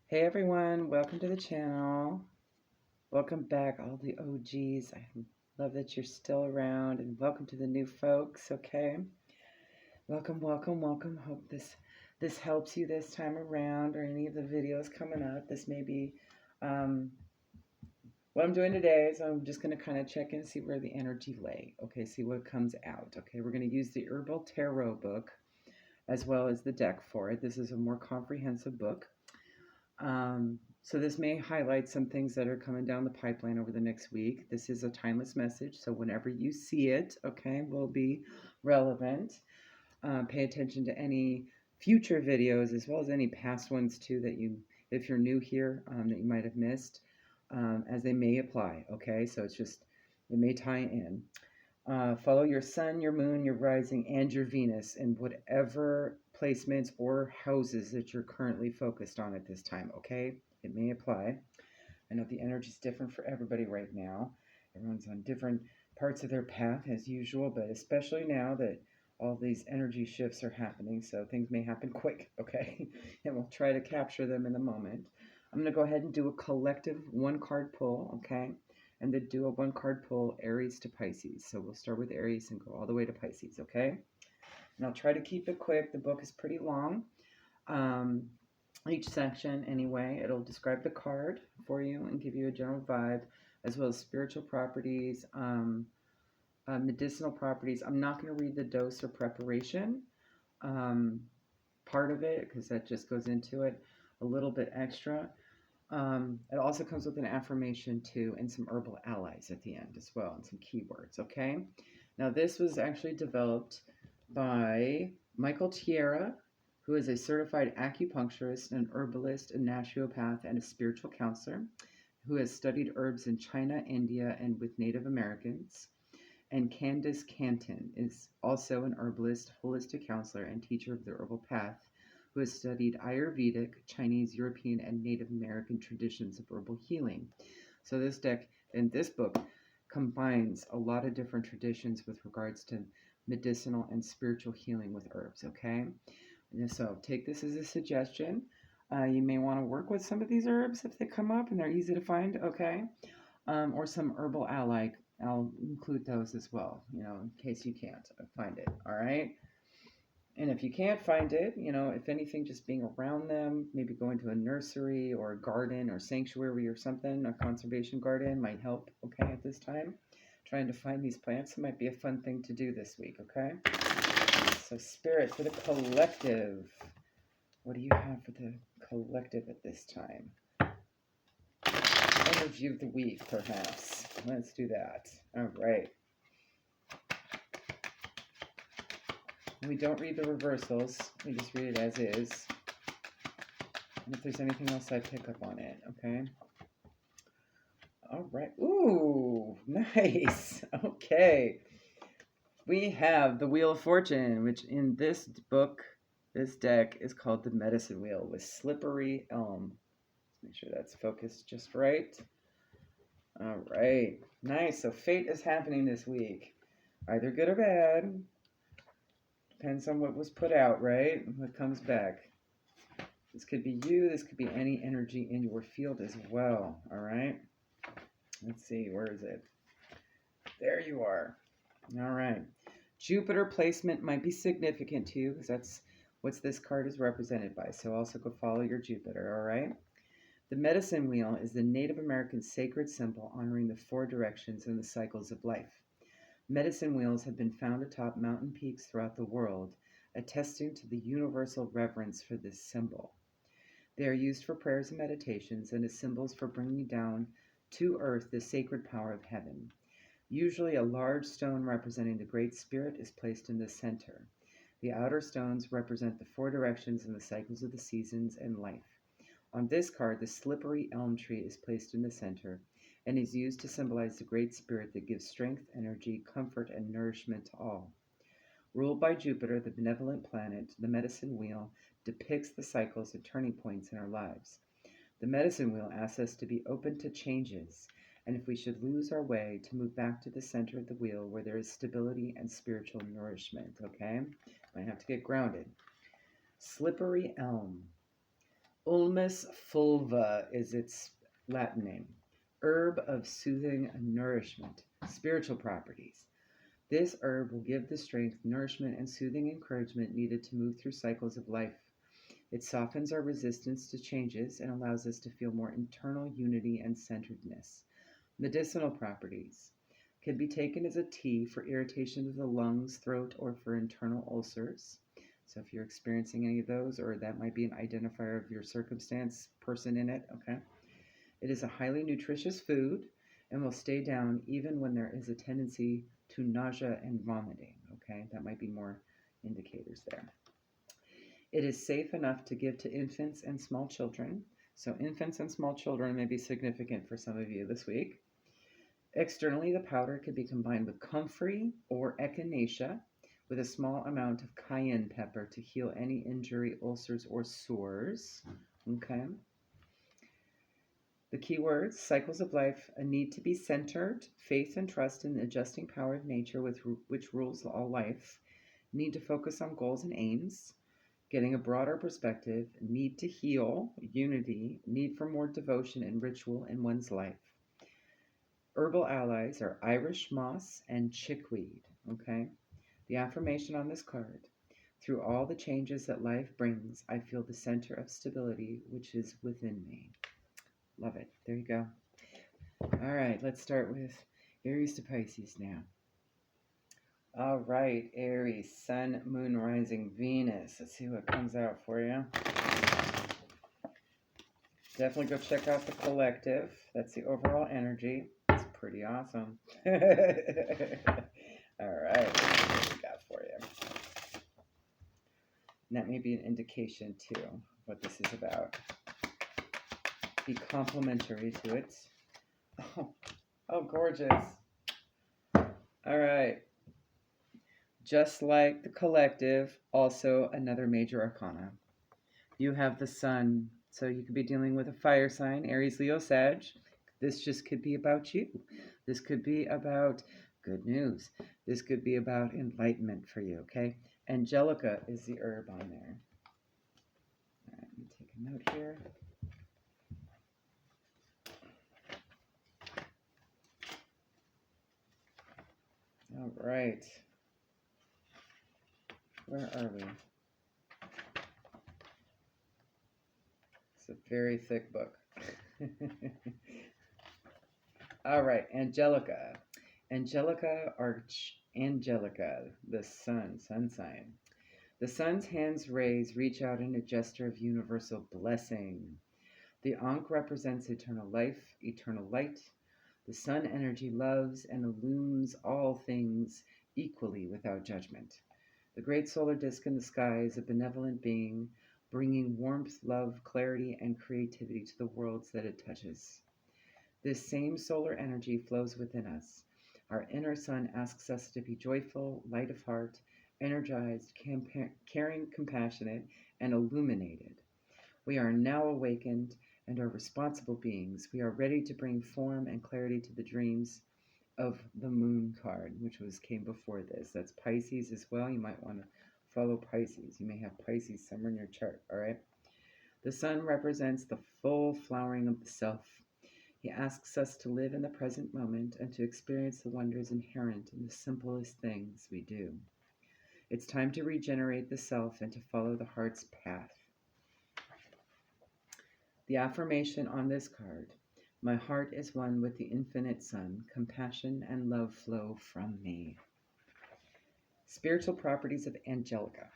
Hey everyone, welcome to the channel. Welcome back, all the OGs. I love that you're still around, and welcome to the new folks, okay? Welcome, welcome, welcome. Hope this helps you this time around, or any of the videos coming up. This may be um, what I'm doing today is I'm just going to kind of check in and see where the energy lay, okay? See what comes out, okay? We're going to use the Herbal Tarot book as well as the deck for it. This is a more comprehensive book. So this may highlight some things that are coming down the pipeline over the next week. This is a timeless message, so whenever you see it, okay, will be relevant. Pay attention to any future videos as well as any past ones too that you, if you're new here, that you might have missed, as they may apply, okay? So it's just, it may tie in. Follow your sun, your moon, your rising, and your Venus in whatever placements or houses that you're currently focused on at this time, okay? It may apply. I know the energy is different for everybody right now. Everyone's on different parts of their path as usual, but especially now that all these energy shifts are happening, so things may happen quick, okay? And we'll try to capture them in a moment. I'm going to go ahead and do a collective one-card pull, okay? And then do a one-card pull, Aries to Pisces. So we'll start with Aries and go all the way to Pisces, okay? And I'll try to keep it quick. The book is pretty long. Each section, anyway, it'll describe the card for you and give you a general vibe, as well as spiritual properties, medicinal properties. I'm not going to read the dose or preparation part of it because that just goes into it a little bit extra. It also comes with an affirmation too and some herbal allies at the end as well and some keywords, okay? Now this was actually developed by Michael Tierra, who is a certified acupuncturist, an herbalist, a naturopath, and a spiritual counselor, who has studied herbs in China, India, and with Native Americans. And Candace Canton is also an herbalist, holistic counselor, and teacher of the herbal path, who has studied Ayurvedic, Chinese, European, and Native American traditions of herbal healing. So this deck and this book combines a lot of different traditions with regards to medicinal and spiritual healing with herbs, okay? And so take this as a suggestion. You may want to work with some of these herbs if they come up and they're easy to find, okay? Or some herbal ally. I'll include those as well, in case you can't find it, all right? And if you can't find it, if anything, just being around them, maybe going to a nursery or a garden or sanctuary or something, a conservation garden might help, okay, at this time. Trying to find these plants might be a fun thing to do this week, okay? So Spirit, for the collective, what do you have for the collective at this time? Energy of the week, perhaps. Let's do that. All right. We don't read the reversals. We just read it as is. And if there's anything else, I pick up on it, okay? All right. Ooh, nice. Okay. We have the Wheel of Fortune, which in this book, this deck, is called the Medicine Wheel with Slippery Elm. Let's make sure that's focused just right. All right. Nice. So fate is happening this week. Either good or bad. Depends on what was put out, right? What comes back. This could be you. This could be any energy in your field as well. All right. Let's see. Where is it? There you are. All right. Jupiter placement might be significant to you because that's what this card is represented by. So also go follow your Jupiter. All right. The medicine wheel is the Native American sacred symbol honoring the four directions and the cycles of life. Medicine wheels have been found atop mountain peaks throughout the world, attesting to the universal reverence for this symbol. They are used for prayers and meditations and as symbols for bringing down to earth the sacred power of heaven. Usually a large stone representing the Great Spirit is placed in the center. The outer stones represent the four directions and the cycles of the seasons and life. On this card, the slippery elm tree is placed in the center and is used to symbolize the Great Spirit that gives strength, energy, comfort, and nourishment to all. Ruled by Jupiter, the benevolent planet, the medicine wheel depicts the cycles and turning points in our lives. The medicine wheel asks us to be open to changes, and if we should lose our way, to move back to the center of the wheel where there is stability and spiritual nourishment, okay? Might have to get grounded. Slippery elm. Ulmus fulva is its Latin name. Herb of soothing nourishment, spiritual properties. This herb will give the strength, nourishment, and soothing encouragement needed to move through cycles of life. It softens our resistance to changes and allows us to feel more internal unity and centeredness. Medicinal properties can be taken as a tea for irritation of the lungs, throat, or for internal ulcers. So if you're experiencing any of those, or that might be an identifier of your circumstance, person in it, okay? It is a highly nutritious food and will stay down even when there is a tendency to nausea and vomiting, okay? That might be more indicators there. It is safe enough to give to infants and small children. So infants and small children may be significant for some of you this week. Externally, the powder could be combined with comfrey or echinacea with a small amount of cayenne pepper to heal any injury, ulcers, or sores. Okay. The key words, cycles of life, a need to be centered, faith and trust in the adjusting power of nature which rules all life, need to focus on goals and aims, getting a broader perspective, need to heal, unity, need for more devotion and ritual in one's life. Herbal allies are Irish moss and chickweed, okay? The affirmation on this card. Through all the changes that life brings, I feel the center of stability which is within me. Love it. There you go. All right, let's start with Aries to Pisces now. All right, Aries, Sun, Moon, Rising, Venus. Let's see what comes out for you. Definitely go check out the collective. That's the overall energy. It's pretty awesome. All right, what we got for you? And that may be an indication, too, what this is about. Be complimentary to it. Oh, gorgeous. All right. Just like the collective, also another major arcana. You have the sun, so you could be dealing with a fire sign, Aries, Leo, Sag. This just could be about you. This could be about good news. This could be about enlightenment for you, okay? Angelica is the herb on there. All right, let me take a note here. All right. Where are we? It's a very thick book. All right, Angelica. Angelica, Archangelica, the sun sign. The sun's hands raised reach out in a gesture of universal blessing. The Ankh represents eternal life, eternal light. The sun energy loves and illumines all things equally without judgment. The great solar disk in the sky is a benevolent being, bringing warmth, love, clarity, and creativity to the worlds that it touches. This same solar energy flows within us. Our inner sun asks us to be joyful, light of heart, energized, caring, compassionate, and illuminated. We are now awakened and are responsible beings. We are ready to bring form and clarity to the dreams of the moon card, which came before this. That's Pisces as well. You might want to follow Pisces. You may have Pisces somewhere in your chart, all right? The sun represents the full flowering of the self. He asks us to live in the present moment and to experience the wonders inherent in the simplest things we do. It's time to regenerate the self and to follow the heart's path. The affirmation on this card: my heart is one with the infinite sun. Compassion and love flow from me. Spiritual properties of Angelica.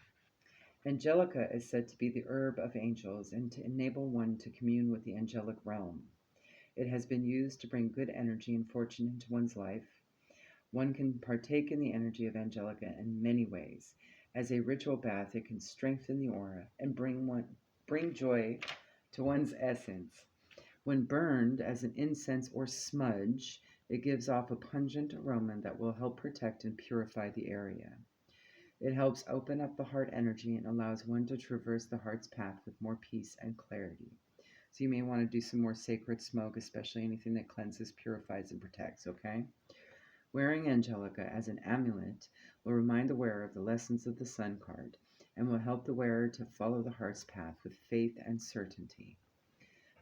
Angelica is said to be the herb of angels and to enable one to commune with the angelic realm. It has been used to bring good energy and fortune into one's life. One can partake in the energy of Angelica in many ways. As a ritual bath, it can strengthen the aura and bring joy to one's essence. When burned as an incense or smudge, it gives off a pungent aroma that will help protect and purify the area. It helps open up the heart energy and allows one to traverse the heart's path with more peace and clarity. So you may want to do some more sacred smoke, especially anything that cleanses, purifies, and protects, okay? Wearing Angelica as an amulet will remind the wearer of the lessons of the sun card and will help the wearer to follow the heart's path with faith and certainty.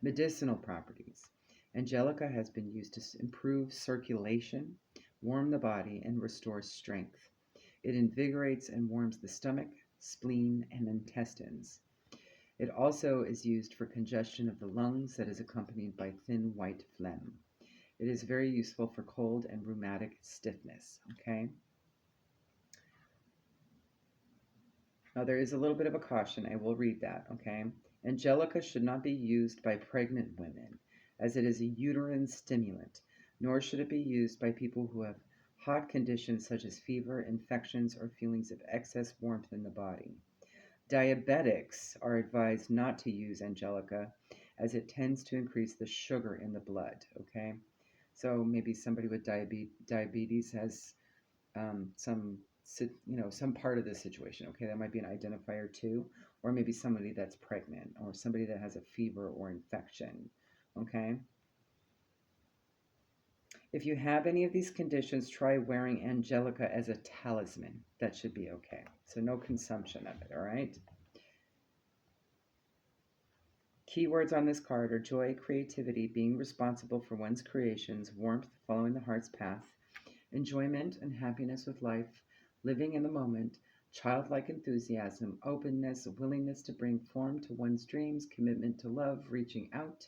Medicinal properties. Angelica has been used to improve circulation, warm the body, and restore strength. It invigorates and warms the stomach, spleen, and intestines. It also is used for congestion of the lungs that is accompanied by thin white phlegm. It is very useful for cold and rheumatic stiffness. Okay. Now there is a little bit of a caution. I will read that. Okay. Angelica should not be used by pregnant women, as it is a uterine stimulant, nor should it be used by people who have hot conditions such as fever, infections, or feelings of excess warmth in the body. Diabetics are advised not to use Angelica as it tends to increase the sugar in the blood. Okay. So maybe somebody with diabetes has some part of this situation. Okay, that might be an identifier too, or maybe somebody that's pregnant, or somebody that has a fever or infection. Okay. If you have any of these conditions, try wearing Angelica as a talisman. That should be okay. So no consumption of it. All right. Keywords on this card are joy, creativity, being responsible for one's creations, warmth, following the heart's path, enjoyment and happiness with life, living in the moment, childlike enthusiasm, openness, willingness to bring form to one's dreams, commitment to love, reaching out,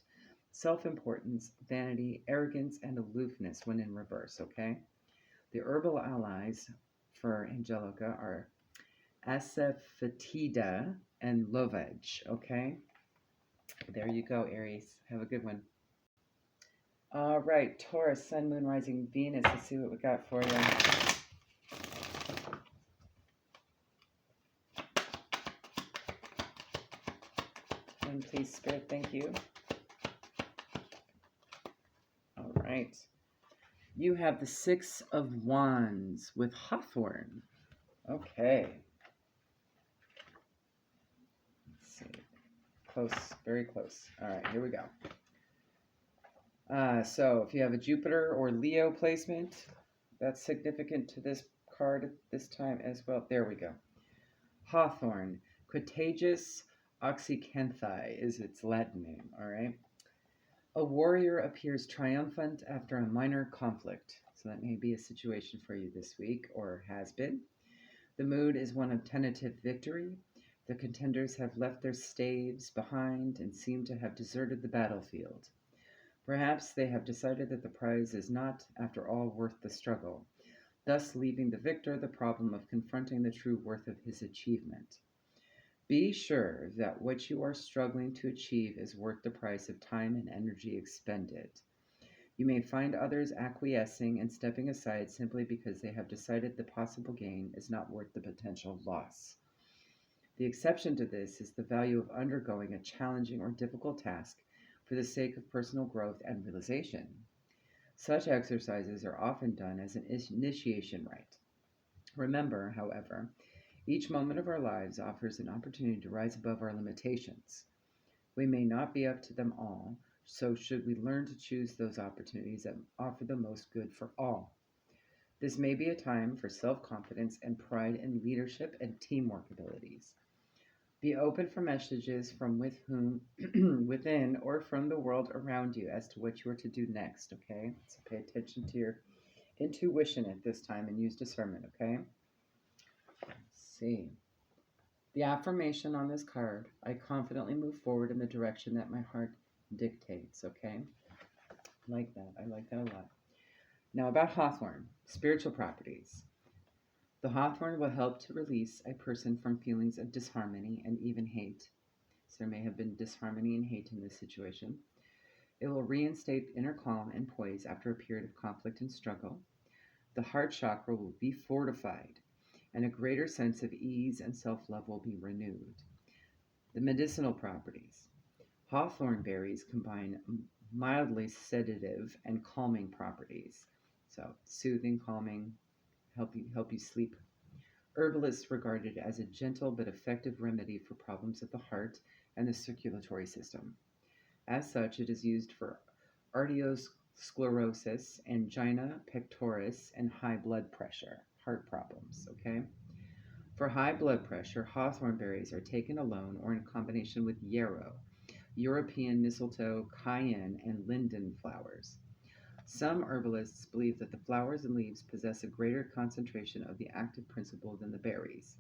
self-importance, vanity, arrogance, and aloofness when in reverse, okay? The herbal allies for Angelica are asafoetida and lovage, okay? There you go, Aries. Have a good one. All right, Taurus, Sun, Moon, Rising, Venus. Let's see what we got for you. And please, Spirit, thank you. All right. You have the Six of Wands with Hawthorn. Okay. Let's see. Close, very close. All right, here we go. So if you have a Jupiter or Leo placement, that's significant to this card at this time as well. There we go. Hawthorn, Crataegus oxycanthi is its Latin name, all right? A warrior appears triumphant after a minor conflict. So that may be a situation for you this week, or has been. The mood is one of tentative victory. The contenders have left their staves behind and seem to have deserted the battlefield. Perhaps they have decided that the prize is not, after all, worth the struggle, thus leaving the victor the problem of confronting the true worth of his achievement. Be sure that what you are struggling to achieve is worth the price of time and energy expended. You may find others acquiescing and stepping aside simply because they have decided the possible gain is not worth the potential loss. The exception to this is the value of undergoing a challenging or difficult task for the sake of personal growth and realization. Such exercises are often done as an initiation rite. Remember, however, each moment of our lives offers an opportunity to rise above our limitations. We may not be up to them all, so should we learn to choose those opportunities that offer the most good for all. This may be a time for self-confidence and pride in leadership and teamwork abilities. Be open for messages from within or from the world around you as to what you are to do next, okay? So pay attention to your intuition at this time and use discernment, okay? Let's see. The affirmation on this card, I confidently move forward in the direction that my heart dictates, okay? I like that a lot. Now about Hawthorn, spiritual properties. The hawthorn will help to release a person from feelings of disharmony and even hate. So there may have been disharmony and hate in this situation. It will reinstate inner calm and poise after a period of conflict and struggle. The heart chakra will be fortified, and a greater sense of ease and self-love will be renewed. The medicinal properties. Hawthorn berries combine mildly sedative and calming properties. So soothing, calming, help you sleep. Herbalists regard it as a gentle but effective remedy for problems of the heart and the circulatory system. As such, it is used for arteriosclerosis, angina pectoris, and high blood pressure, heart problems, okay? For high blood pressure, hawthorn berries are taken alone or in combination with yarrow, European mistletoe, cayenne, and linden flowers. Some herbalists believe that the flowers and leaves possess a greater concentration of the active principle than the berries.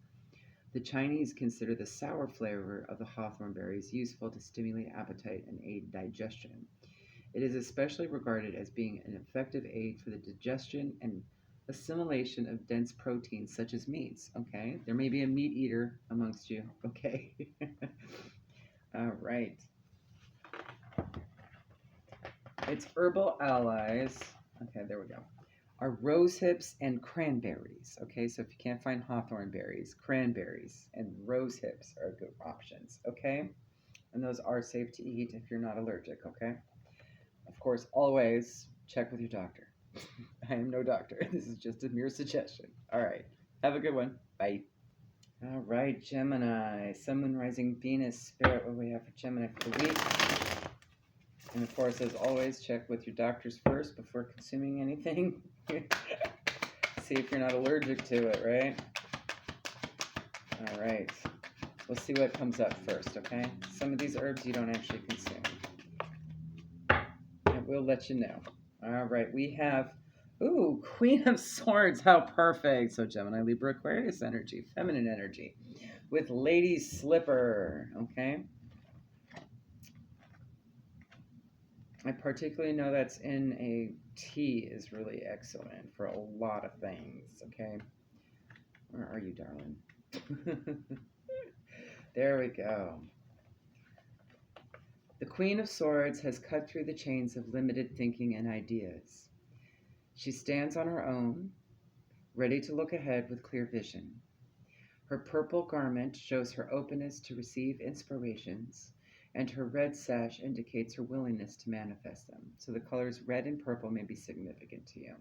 The Chinese consider the sour flavor of the hawthorn berries useful to stimulate appetite and aid digestion. It is especially regarded as being an effective aid for the digestion and assimilation of dense proteins such as meats. Okay, there may be a meat eater amongst you. Okay, all right. Its herbal allies. Okay, there we go. Are rose hips and cranberries. Okay, so if you can't find hawthorn berries, cranberries and rose hips are good options. Okay, and those are safe to eat if you're not allergic. Okay, of course, always check with your doctor. I am no doctor. This is just a mere suggestion. All right, have a good one. Bye. All right, Gemini, Sun, Moon, Rising, Venus, Spirit. What do we have for Gemini for the week? And of course, as always, check with your doctors first before consuming anything. See if you're not allergic to it, right? All right. We'll see what comes up first, okay? Some of these herbs you don't actually consume. And we'll let you know. All right, we have, ooh, Queen of Swords. How perfect. So Gemini, Libra, Aquarius energy, feminine energy with Lady Slipper, okay? I particularly know that's in a tea is really excellent for a lot of things, okay? Where are you, darling? There we go. The Queen of Swords has cut through the chains of limited thinking and ideas. She stands on her own, ready to look ahead with clear vision. Her purple garment shows her openness to receive inspirations, and her red sash indicates her willingness to manifest them. So the colors red and purple may be significant to you.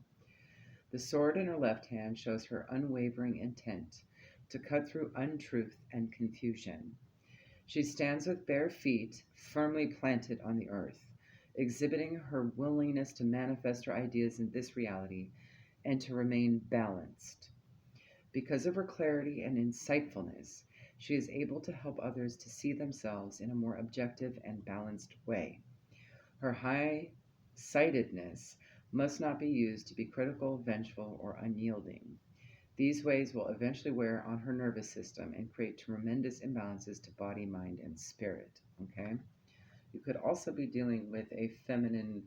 The sword in her left hand shows her unwavering intent to cut through untruth and confusion. She stands with bare feet, firmly planted on the earth, exhibiting her willingness to manifest her ideas in this reality and to remain balanced. Because of her clarity and insightfulness, she is able to help others to see themselves in a more objective and balanced way. Her high sightedness must not be used to be critical, vengeful, or unyielding. These ways will eventually wear on her nervous system and create tremendous imbalances to body, mind, and spirit. Okay? You could also be dealing with a feminine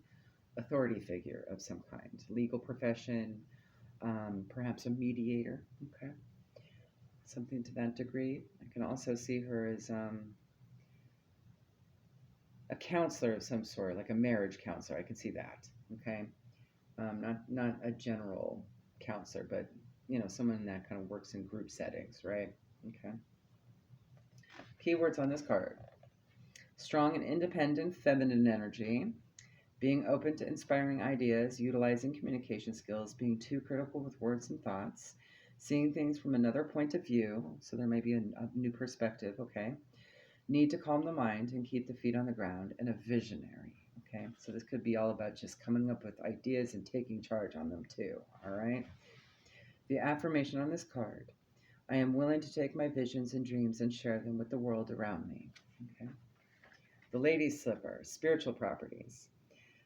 authority figure of some kind, legal profession, perhaps a mediator. Okay? Something to that degree. I can also see her as a counselor of some sort, like a marriage counselor. I can see that. Okay? Not a general counselor, but someone that kind of works in group settings, right? Okay. Keywords on this card: strong and independent feminine energy, being open to inspiring ideas, utilizing communication skills, being too critical with words and thoughts, seeing things from another point of view, so there may be a new perspective, okay? Need to calm the mind and keep the feet on the ground, and a visionary, okay? So this could be all about just coming up with ideas and taking charge on them too, all right? The affirmation on this card: I am willing to take my visions and dreams and share them with the world around me. Okay. The Lady's Slipper, spiritual properties.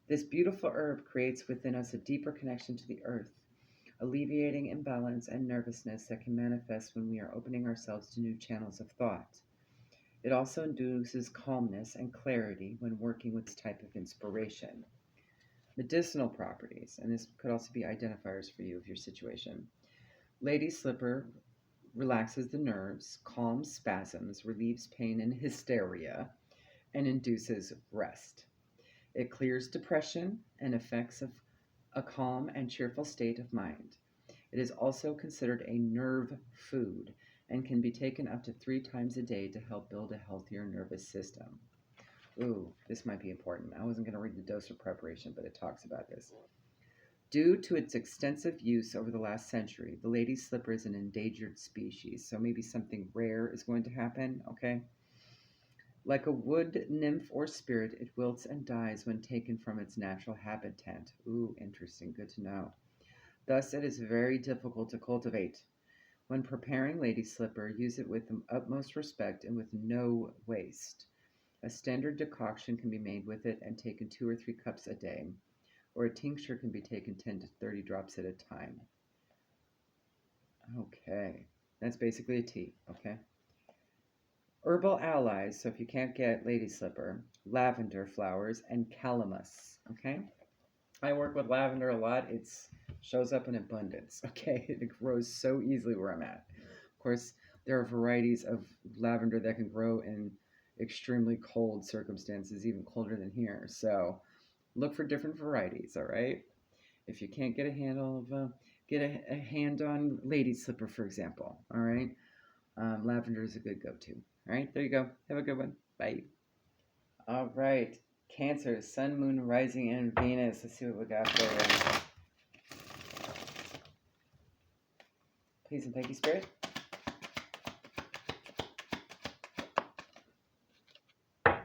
This beautiful herb creates within us a deeper connection to the earth, alleviating imbalance and nervousness that can manifest when we are opening ourselves to new channels of thought. It also induces calmness and clarity when working with this type of inspiration. Medicinal properties, and this could also be identifiers for you of your situation. Lady Slipper relaxes the nerves, calms spasms, relieves pain and hysteria, and induces rest. It clears depression and effects of a calm and cheerful state of mind. It is also considered a nerve food and can be taken up to 3 times a day to help build a healthier nervous system. Ooh, this might be important. I wasn't going to read the dose of preparation, but it talks about this. Due to its extensive use over the last century, the lady slipper is an endangered species, so maybe something rare is going to happen, okay? Like a wood nymph or spirit, it wilts and dies when taken from its natural habitat. Ooh, interesting, good to know. Thus, it is very difficult to cultivate. When preparing lady slipper, use it with the utmost respect and with no waste. A standard decoction can be made with it and taken 2 or 3 cups a day, or a tincture can be taken 10 to 30 drops at a time. Okay, that's basically a tea, okay? Herbal allies, so if you can't get lady slipper, lavender flowers, and calamus, okay? I work with lavender a lot. It shows up in abundance, okay? It grows so easily where I'm at. Of course, there are varieties of lavender that can grow in extremely cold circumstances, even colder than here. So look for different varieties, all right? If you can't get a handle of, get a hand on lady slipper, for example, all right? Lavender is a good go-to. All right, there you go. Have a good one. Bye. All right, Cancer, Sun, Moon, Rising, and Venus. Let's see what we got for you. Please and thank you, Spirit. Oh,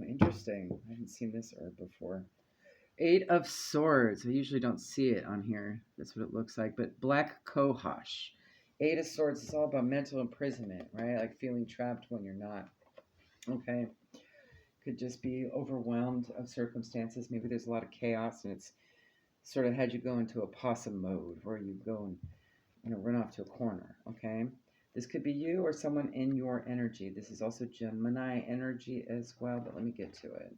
interesting. I haven't seen this herb before. 8 of Swords. I usually don't see it on here. That's what it looks like. But Black Cohosh. 8 of Swords is all about mental imprisonment, right? Like feeling trapped when you're not. Okay. Could just be overwhelmed of circumstances. Maybe there's a lot of chaos and it's sort of had you go into a possum mode where you go and run off to a corner. Okay. This could be you or someone in your energy. This is also Gemini energy as well, but let me get to it.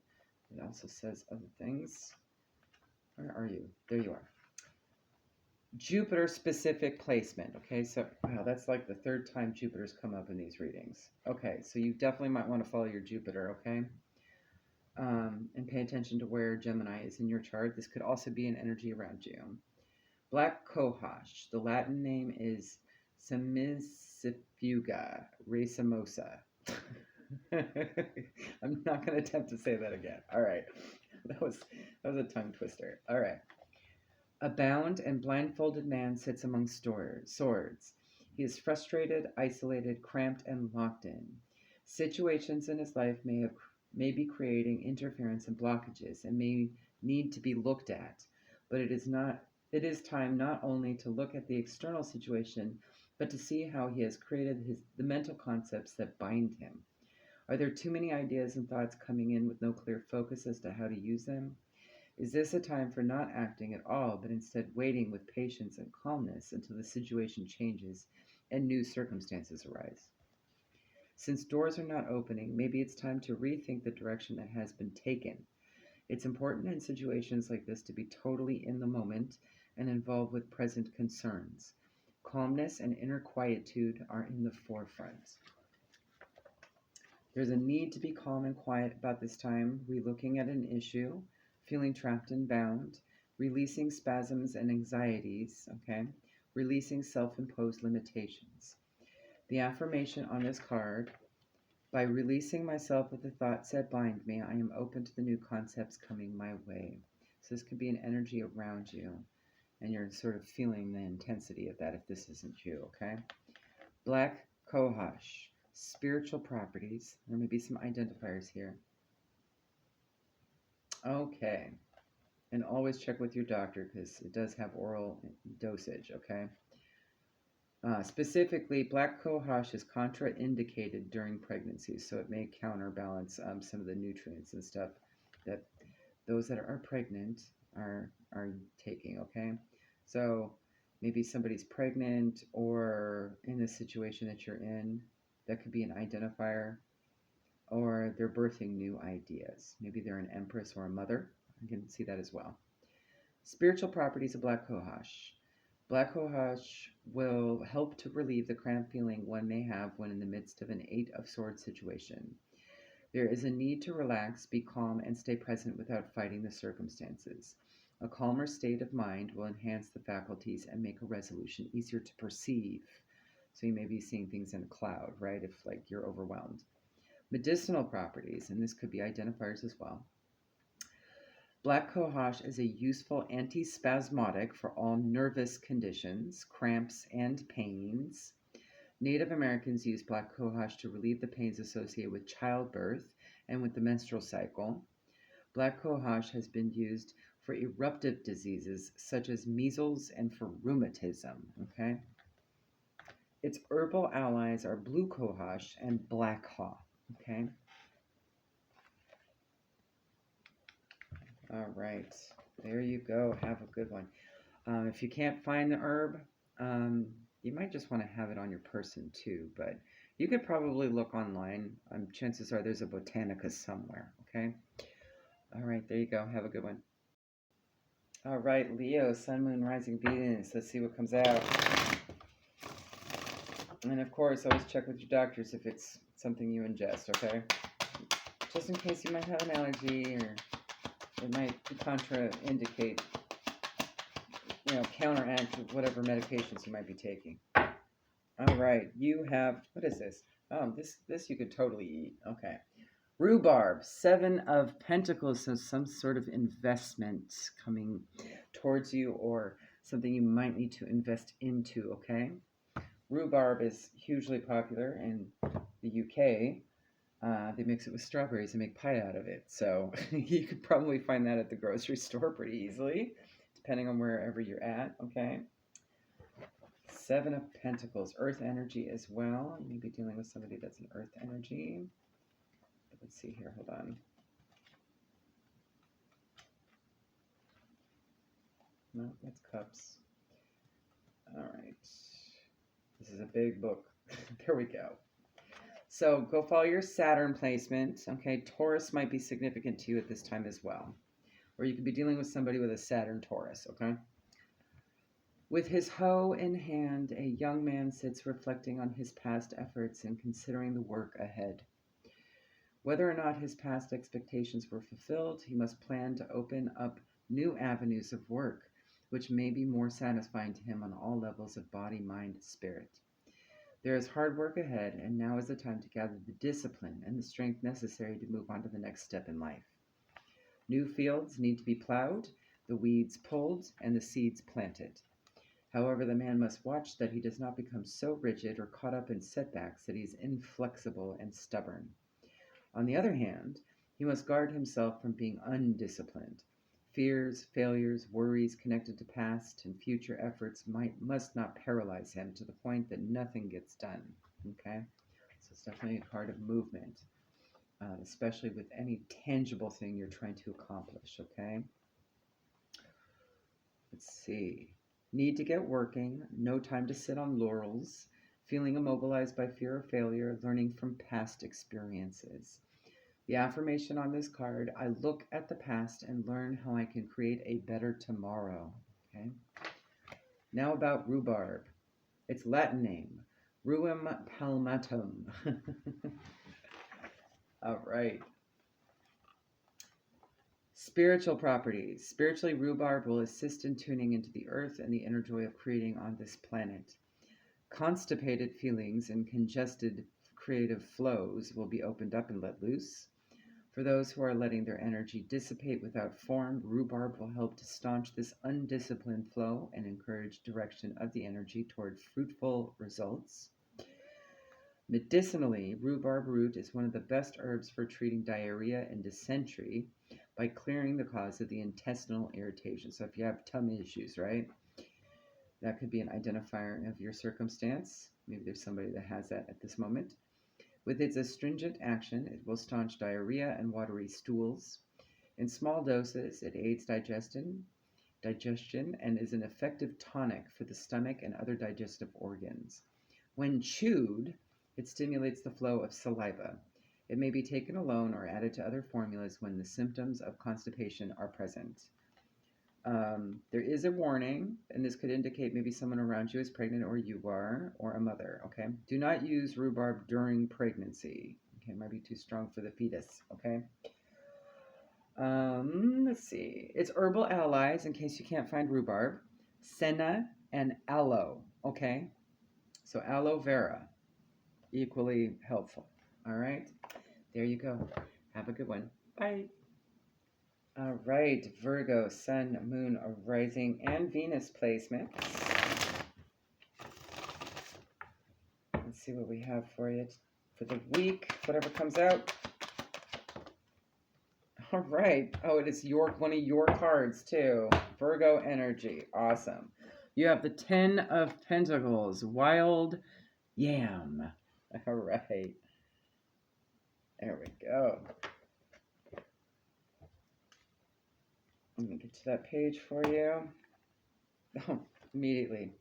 It also says other things. Where are you? There you are. Jupiter specific placement. Okay, so wow, that's like the 3rd time Jupiter's come up in these readings. Okay, so you definitely might want to follow your Jupiter, okay? And pay attention to where Gemini is in your chart. This could also be an energy around you. Black cohosh. The Latin name is Semicifuga racemosa. I'm not going to attempt to say that again. All right. That was a tongue twister. All right. A bound and blindfolded man sits among swords. He is frustrated, isolated, cramped, and locked in. Situations in his life may be creating interference and blockages and may need to be looked at, but it is time not only to look at the external situation, but to see how he has created the mental concepts that bind him. Are there too many ideas and thoughts coming in with no clear focus as to how to use them? Is this a time for not acting at all, but instead waiting with patience and calmness until the situation changes and new circumstances arise? Since doors are not opening, maybe it's time to rethink the direction that has been taken. It's important in situations like this to be totally in the moment and involved with present concerns. Calmness and inner quietude are in the forefront. There's a need to be calm and quiet about this time, relooking at an issue, feeling trapped and bound, releasing spasms and anxieties, okay? Releasing self-imposed limitations. The affirmation on this card, by releasing myself of the thoughts that bind me, I am open to the new concepts coming my way. So this could be an energy around you, and you're sort of feeling the intensity of that if this isn't you, okay? Black cohosh. Spiritual properties. There may be some identifiers here. Okay. And always check with your doctor because it does have oral dosage, okay? Specifically, black cohosh is contraindicated during pregnancy, so it may counterbalance some of the nutrients and stuff that those that are pregnant are taking, okay? So maybe somebody's pregnant or in the situation that you're in, that could be an identifier, or they're birthing new ideas. Maybe they're an empress or a mother. I can see that as well. Spiritual properties of black cohosh. Black cohosh will help to relieve the cramped feeling one may have when in the midst of an 8 of Swords situation. There is a need to relax, be calm, and stay present without fighting the circumstances. A calmer state of mind will enhance the faculties and make a resolution easier to perceive. So you may be seeing things in a cloud, right? If like you're overwhelmed. Medicinal properties, and this could be identifiers as well. Black cohosh is a useful antispasmodic for all nervous conditions, cramps, and pains. Native Americans used black cohosh to relieve the pains associated with childbirth and with the menstrual cycle. Black cohosh has been used for eruptive diseases such as measles and for rheumatism, okay? Its herbal allies are blue cohosh and black haw. Okay. All right. There you go. Have a good one. If you can't find the herb, you might just want to have it on your person too, but you could probably look online. Chances are there's a botanica somewhere. Okay. All right. There you go. Have a good one. All right, Leo, Sun, Moon, Rising, Venus. Let's see what comes out. And of course, always check with your doctors if it's something you ingest, okay? Just in case you might have an allergy or it might contraindicate, counteract whatever medications you might be taking. All right, you have, what is this? Oh, this you could totally eat. Okay. Rhubarb, 7 of Pentacles, so some sort of investment coming towards you or something you might need to invest into, okay? Rhubarb is hugely popular in the UK. They mix it with strawberries and make pie out of it. So you could probably find that at the grocery store pretty easily, depending on wherever you're at, okay? 7 of Pentacles, earth energy as well. You may be dealing with somebody that's an earth energy. Let's see here, hold on. No, that's cups. All right. This is a big book. There we go. So go follow your Saturn placement. Okay, Taurus might be significant to you at this time as well. Or you could be dealing with somebody with a Saturn Taurus, okay? With his hoe in hand, a young man sits reflecting on his past efforts and considering the work ahead. Whether or not his past expectations were fulfilled, he must plan to open up new avenues of work, which may be more satisfying to him on all levels of body, mind, spirit. There is hard work ahead, and now is the time to gather the discipline and the strength necessary to move on to the next step in life. New fields need to be plowed, the weeds pulled, and the seeds planted. However, the man must watch that he does not become so rigid or caught up in setbacks that he is inflexible and stubborn. On the other hand, he must guard himself from being undisciplined. Fears, failures, worries connected to past and future efforts must not paralyze him to the point that nothing gets done. Okay? So it's definitely a card of movement, especially with any tangible thing you're trying to accomplish. Okay? Let's see. Need to get working, no time to sit on laurels, feeling immobilized by fear of failure, learning from past experiences. The affirmation on this card, I look at the past and learn how I can create a better tomorrow. Okay. Now about rhubarb. Its Latin name, Ruum palmatum. All right. Spiritual properties. Spiritually, rhubarb will assist in tuning into the earth and the inner joy of creating on this planet. Constipated feelings and congested creative flows will be opened up and let loose. For those who are letting their energy dissipate without form, rhubarb will help to staunch this undisciplined flow and encourage direction of the energy toward fruitful results. Medicinally, rhubarb root is one of the best herbs for treating diarrhea and dysentery by clearing the cause of the intestinal irritation. So if you have tummy issues, right, that could be an identifier of your circumstance. Maybe there's somebody that has that at this moment. With its astringent action, it will staunch diarrhea and watery stools. In small doses, it aids digestion, and is an effective tonic for the stomach and other digestive organs. When chewed, it stimulates the flow of saliva. It may be taken alone or added to other formulas when the symptoms of constipation are present. There is a warning, and this could indicate maybe someone around you is pregnant or you are, or a mother, okay? Do not use rhubarb during pregnancy. Okay, it might be too strong for the fetus, okay? Let's see. It's herbal allies, in case you can't find rhubarb, senna and aloe, okay? So aloe vera, equally helpful, all right? There you go. Have a good one. Bye. All right, Virgo, Sun, Moon, Rising, and Venus placements. Let's see what we have for you for the week, whatever comes out. All right. Oh, it is one of your cards, too. Virgo energy. Awesome. You have the 10 of Pentacles, wild, Yam. All right. There we go. Let me get to that page for you. Oh, immediately.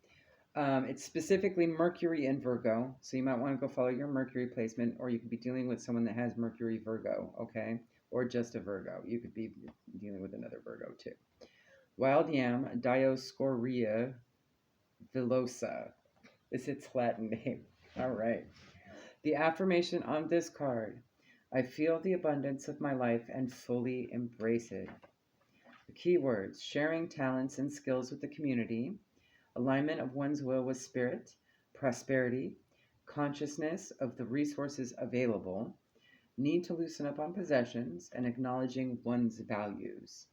It's specifically Mercury and Virgo, so you might want to go follow your Mercury placement, or you could be dealing with someone that has Mercury Virgo, okay? Or just a Virgo. You could be dealing with another Virgo too. Wild yam, Dioscorea villosa is its Latin name. All right. The affirmation on this card: I feel the abundance of my life and fully embrace it. The keywords: sharing talents and skills with the community, alignment of one's will with spirit, prosperity, consciousness of the resources available, need to loosen up on possessions, and acknowledging one's values.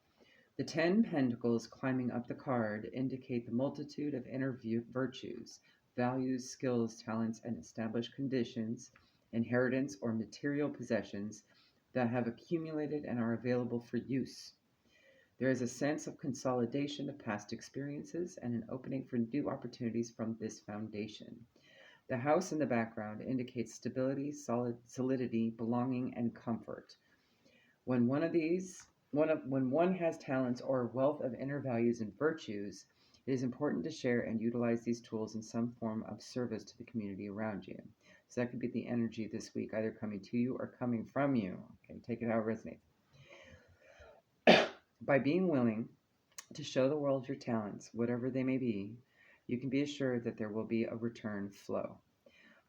The 10 pentacles climbing up the card indicate the multitude of inner virtues, values, skills, talents, and established conditions, inheritance, or material possessions that have accumulated and are available for use. There is a sense of consolidation of past experiences and an opening for new opportunities from this foundation. The house in the background indicates stability, solidity, belonging, and comfort. When when one has talents or a wealth of inner values and virtues, it is important to share and utilize these tools in some form of service to the community around you. So that could be the energy this week, either coming to you or coming from you. Okay, take it how it resonates. By being willing to show the world your talents, whatever they may be, you can be assured that there will be a return flow.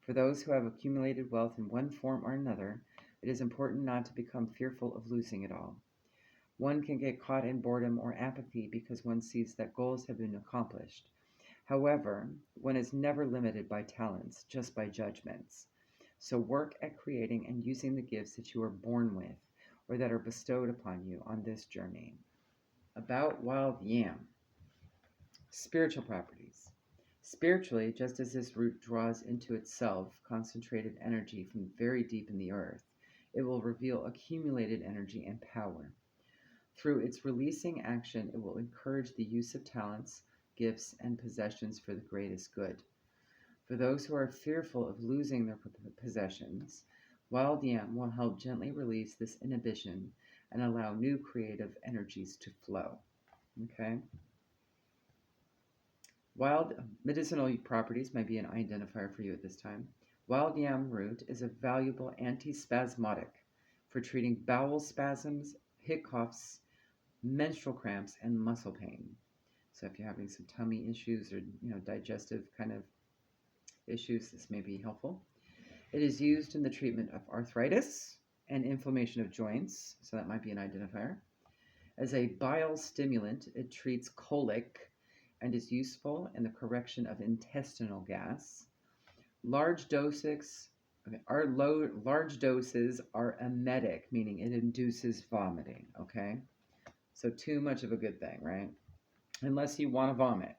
For those who have accumulated wealth in one form or another, it is important not to become fearful of losing it all. One can get caught in boredom or apathy because one sees that goals have been accomplished. However, one is never limited by talents, just by judgments. So work at creating and using the gifts that you are born with or that are bestowed upon you on this journey. About wild yam. Spiritual properties. Spiritually, just as this root draws into itself concentrated energy from very deep in the earth, it will reveal accumulated energy and power. Through its releasing action, it will encourage the use of talents, gifts, and possessions for the greatest good. For those who are fearful of losing their possessions, wild yam will help gently release this inhibition and allow new creative energies to flow. Okay? Wild medicinal properties might be an identifier for you at this time. Wild yam root is a valuable antispasmodic for treating bowel spasms, hiccoughs, menstrual cramps, and muscle pain. So if you're having some tummy issues or digestive kind of issues, this may be helpful. It is used in the treatment of arthritis and inflammation of joints, so that might be an identifier. As a bile stimulant, it treats colic and is useful in the correction of intestinal gas. Large doses are emetic, meaning it induces vomiting, okay? So too much of a good thing, right? Unless you want to vomit.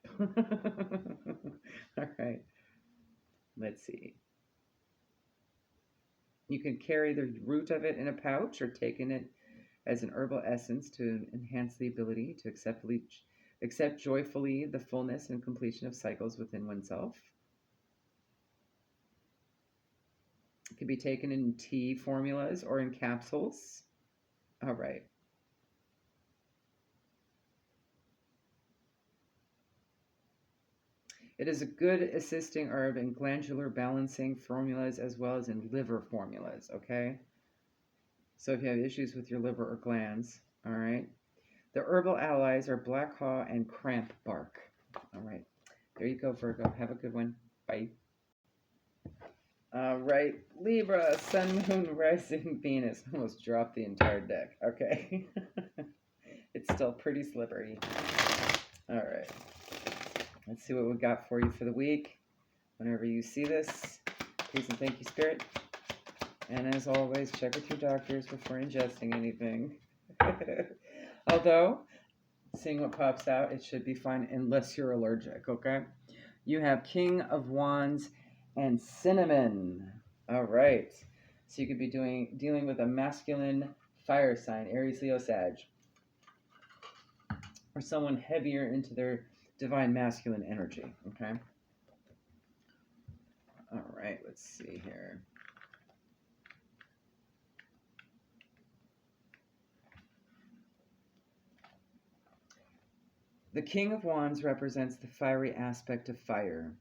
All right. Let's see. You can carry the root of it in a pouch or take in it as an herbal essence to enhance the ability to accept joyfully the fullness and completion of cycles within oneself. It can be taken in tea formulas or in capsules. All right. It is a good assisting herb in glandular balancing formulas as well as in liver formulas, okay? So if you have issues with your liver or glands, all right? The herbal allies are black haw and cramp bark. All right. There you go, Virgo. Have a good one. Bye. All right. Libra, Sun, Moon, Rising, Venus. Almost dropped the entire deck. Okay. It's still pretty slippery. All right. Let's see what we got for you for the week. Whenever you see this, please and thank you, Spirit. And as always, check with your doctors before ingesting anything. Although, seeing what pops out, it should be fine unless you're allergic, okay? You have King of Wands and Cinnamon. All right. So you could be dealing with a masculine fire sign, Aries, Leo, Sag. Or someone heavier into their divine masculine energy, okay? All right, let's see here. The King of Wands represents the fiery aspect of fire.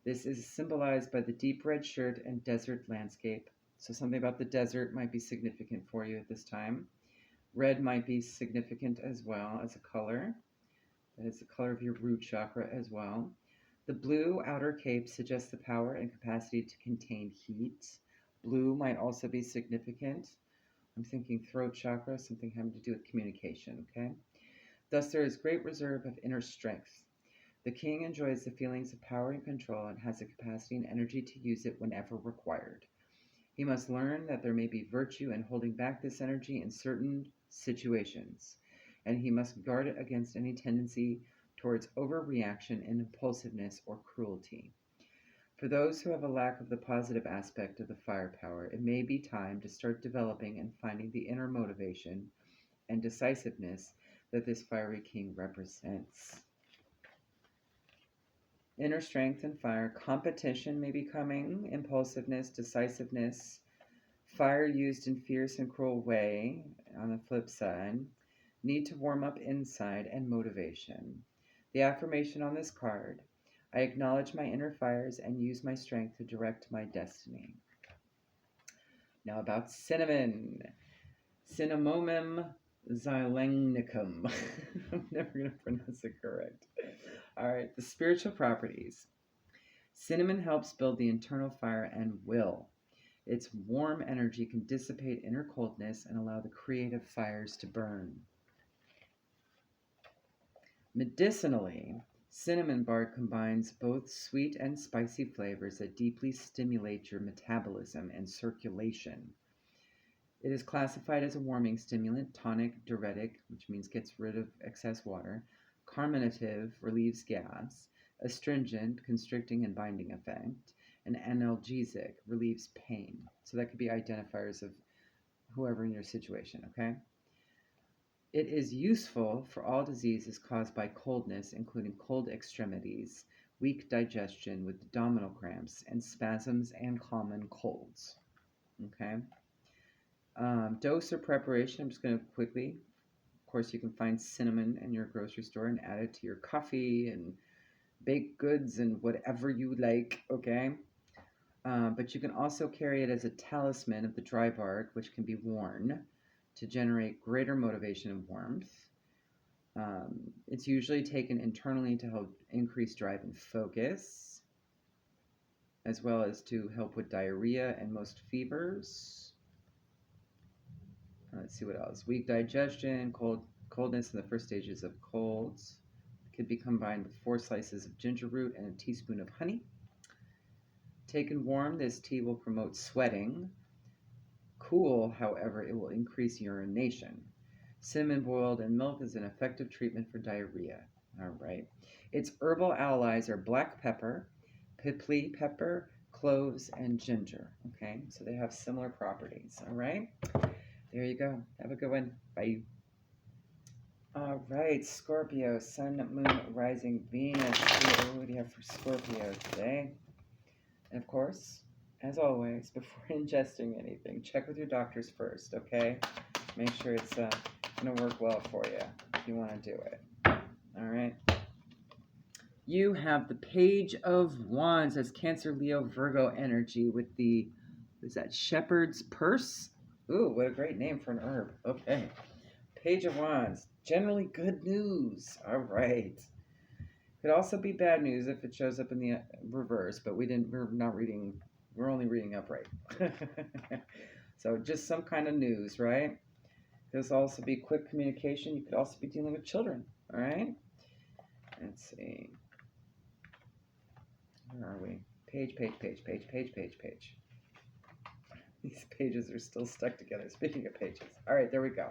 This is symbolized by the deep red shirt and desert landscape. So something about the desert might be significant for you at this time. Red might be significant as well as a color. That is the color of your root chakra as well. The blue outer cape suggests the power and capacity to contain heat. Blue might also be significant. I'm thinking throat chakra, something having to do with communication, okay? Thus, there is great reserve of inner strength. The king enjoys the feelings of power and control and has the capacity and energy to use it whenever required. He must learn that there may be virtue in holding back this energy in certain situations, and he must guard it against any tendency towards overreaction and impulsiveness or cruelty. For those who have a lack of the positive aspect of the firepower, it may be time to start developing and finding the inner motivation and decisiveness that this fiery king represents. Inner strength and fire, competition may be coming, impulsiveness, decisiveness, fire used in fierce and cruel way, on the flip side, need to warm up inside, and motivation. The affirmation on this card: I acknowledge my inner fires and use my strength to direct my destiny. Now about cinnamon. Cinnamomum xylenicum. I'm never going to pronounce it correct. All right, the spiritual properties. Cinnamon helps build the internal fire and will. Its warm energy can dissipate inner coldness and allow the creative fires to burn. Medicinally, cinnamon bark combines both sweet and spicy flavors that deeply stimulate your metabolism and circulation. It is classified as a warming stimulant, tonic, diuretic, which means gets rid of excess water, carminative, relieves gas, astringent, constricting and binding effect, and analgesic, relieves pain. So that could be identifiers of whoever in your situation, okay? It is useful for all diseases caused by coldness, including cold extremities, weak digestion with abdominal cramps, and spasms and common colds, okay? Dose or preparation, I'm just going to quickly, of course, you can find cinnamon in your grocery store and add it to your coffee and baked goods and whatever you like, okay? But you can also carry it as a talisman of the dry bark, which can be worn to generate greater motivation and warmth. It's usually taken internally to help increase drive and focus, as well as to help with diarrhea and most fevers. Let's see what else. Weak digestion, coldness in the first stages of colds. Could be combined with 4 slices of ginger root and a teaspoon of honey. Taken warm, this tea will promote sweating. Cool, however, it will increase urination. Cinnamon boiled in milk is an effective treatment for diarrhea. All right. Its herbal allies are black pepper, pipli pepper, cloves, and ginger. Okay, so they have similar properties. All right. There you go. Have a good one. Bye. All right, Scorpio, Sun, Moon, Rising, Venus. What do you have for Scorpio today? And of course, as always, before ingesting anything, check with your doctors first, okay? Make sure it's going to work well for you if you want to do it. All right. You have the Page of Wands as Cancer, Leo, Virgo energy with the, is that Shepherd's Purse? Ooh, what a great name for an herb. Okay. Page of Wands. Generally good news. All right. Could also be bad news if it shows up in the reverse, but we're only reading upright. So just some kind of news, right? Could also be quick communication. You could also be dealing with children, all right? Let's see. Where are we? Page. These pages are still stuck together. Speaking of pages. All right, there we go.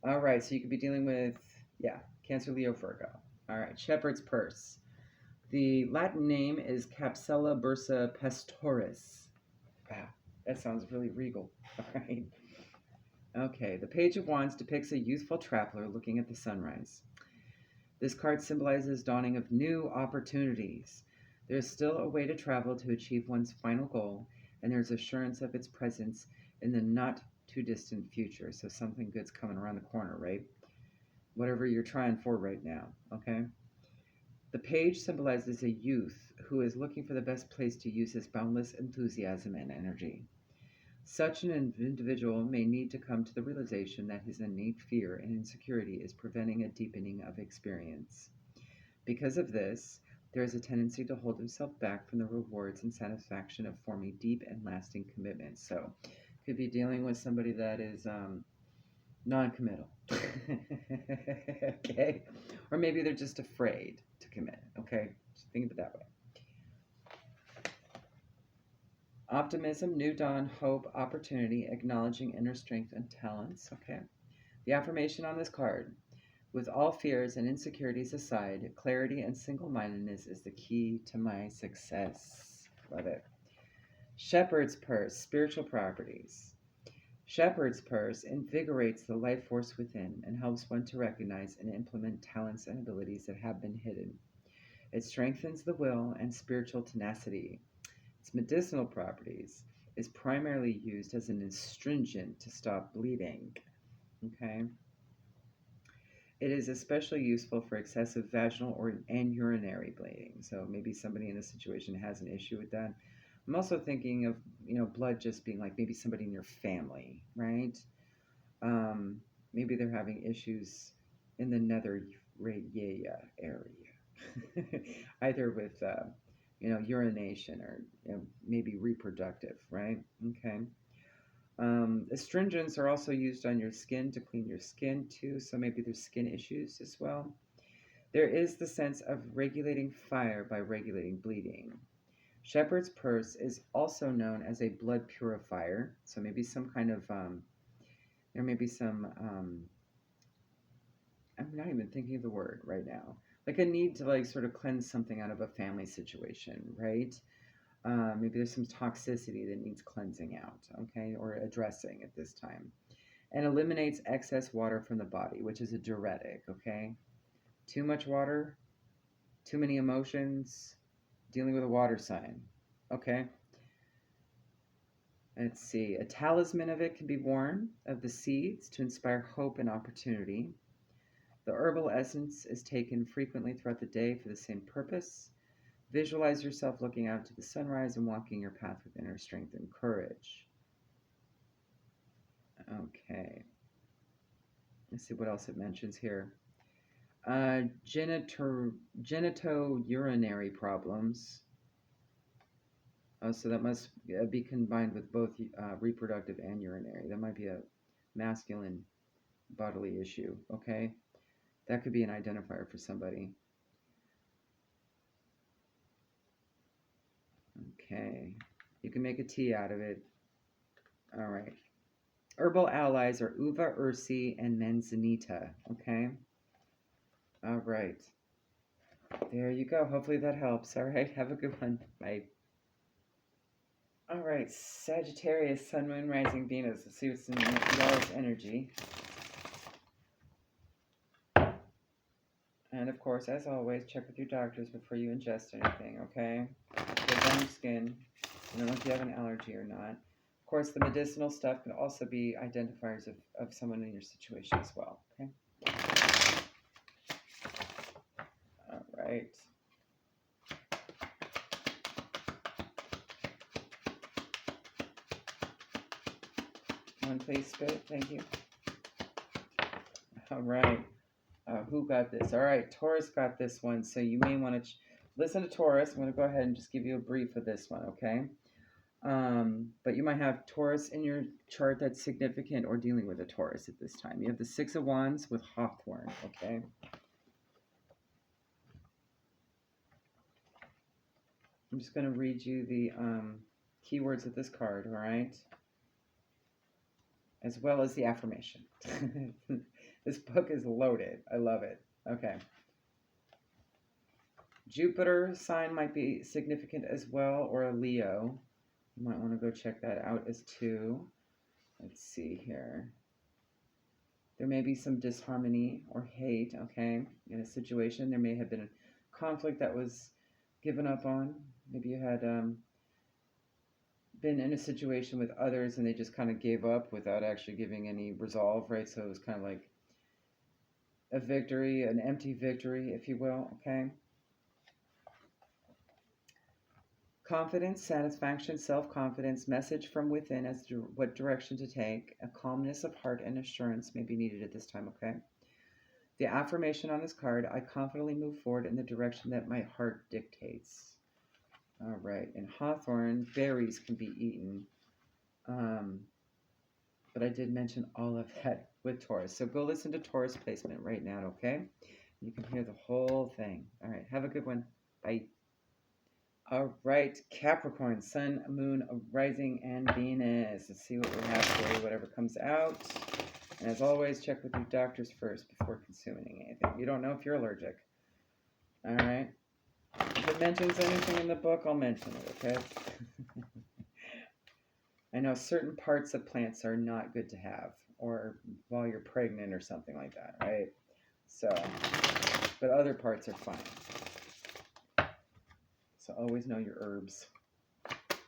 All right, so you could be dealing with, Cancer, Leo, Virgo. All right, Shepherd's Purse. The Latin name is Capsella bursa pastoris. Wow, that sounds really regal. All right. Okay, the Page of Wands depicts a youthful traveler looking at the sunrise. This card symbolizes dawning of new opportunities. There's still a way to travel to achieve one's final goal, and there's assurance of its presence in the not too distant future. So something good's coming around the corner, right? Whatever you're trying for right now, okay? The page symbolizes a youth who is looking for the best place to use his boundless enthusiasm and energy. Such an individual may need to come to the realization that his innate fear and insecurity is preventing a deepening of experience. Because of this, there is a tendency to hold himself back from the rewards and satisfaction of forming deep and lasting commitments. So, could be dealing with somebody that is non-committal. Okay, or maybe they're just afraid to commit. Okay, just think of it that way. Optimism, new dawn, hope, opportunity, acknowledging inner strength and talents. Okay, the affirmation on this card: with all fears and insecurities aside, clarity and single-mindedness is the key to my success. Love it. Shepherd's purse, spiritual properties. Shepherd's purse invigorates the life force within and helps one to recognize and implement talents and abilities that have been hidden. It strengthens the will and spiritual tenacity. Its medicinal properties is primarily used as an astringent to stop bleeding. Okay. It is especially useful for excessive vaginal and urinary bleeding. So maybe somebody in this situation has an issue with that. I'm also thinking of, blood just being like maybe somebody in your family, right? Maybe they're having issues in the nether area, either with, urination or maybe reproductive, right? Okay. Astringents are also used on your skin to clean your skin too, so maybe there's skin issues as well. There is the sense of regulating fire by regulating bleeding. Shepherd's purse is also known as a blood purifier, so maybe some kind of, there may be some, I'm not even thinking of the word right now, like a need to like sort of cleanse something out of a family situation, right? Maybe there's some toxicity that needs cleansing out, okay, or addressing at this time. And eliminates excess water from the body, which is a diuretic, okay? Too much water, too many emotions, dealing with a water sign, okay? Let's see, a talisman of it can be worn of the seeds to inspire hope and opportunity. The herbal essence is taken frequently throughout the day for the same purpose. Visualize yourself looking out to the sunrise and walking your path with inner strength and courage. Okay. Let's see what else it mentions here. Genitourinary problems. Oh, so that must be combined with both reproductive and urinary. That might be a masculine bodily issue, okay? That could be an identifier for somebody. Okay. You can make a tea out of it. All right. Herbal allies are uva ursi and manzanita, okay? All right. There you go. Hopefully that helps. All right. Have a good one. Bye. All right. Sagittarius, Sun, Moon, Rising, Venus. Let's see what's in y'all's energy. And of course, as always, check with your doctors before you ingest anything, okay? Good on your skin. I don't know if you have an allergy or not. Of course, the medicinal stuff can also be identifiers of someone in your situation as well, okay? All right. One, please, Spirit. Thank you. All right. Who got this? All right, Taurus got this one, so you may want to listen to Taurus. I'm going to go ahead and just give you a brief of this one, okay? But you might have Taurus in your chart that's significant or dealing with a Taurus at this time. You have the Six of Wands with Hawthorn, okay? I'm just going to read you the keywords of this card, all right? As well as the affirmation. This book is loaded. I love it. Okay. Jupiter sign might be significant as well, or a Leo. You might want to go check that out as too. Let's see here. There may be some disharmony or hate, okay, in a situation. There may have been a conflict that was given up on. Maybe you had been in a situation with others and they just kind of gave up without actually giving any resolve, right? So it was kind of like a victory, an empty victory, if you will, okay? Confidence, satisfaction, self-confidence, message from within as to what direction to take, a calmness of heart and assurance may be needed at this time, okay? The affirmation on this card, I confidently move forward in the direction that my heart dictates. All right, in Hawthorne, berries can be eaten. But I did mention all of that with Taurus. So go listen to Taurus placement right now, okay? You can hear the whole thing. All right, have a good one. Bye. All right, Capricorn, Sun, Moon, Rising, and Venus. Let's see what we have for you, whatever comes out. And as always, check with your doctors first before consuming anything. You don't know if you're allergic. All right? If it mentions anything in the book, I'll mention it, okay? I know certain parts of plants are not good to have, or while you're pregnant or something like that, right? So, but other parts are fine. So always know your herbs.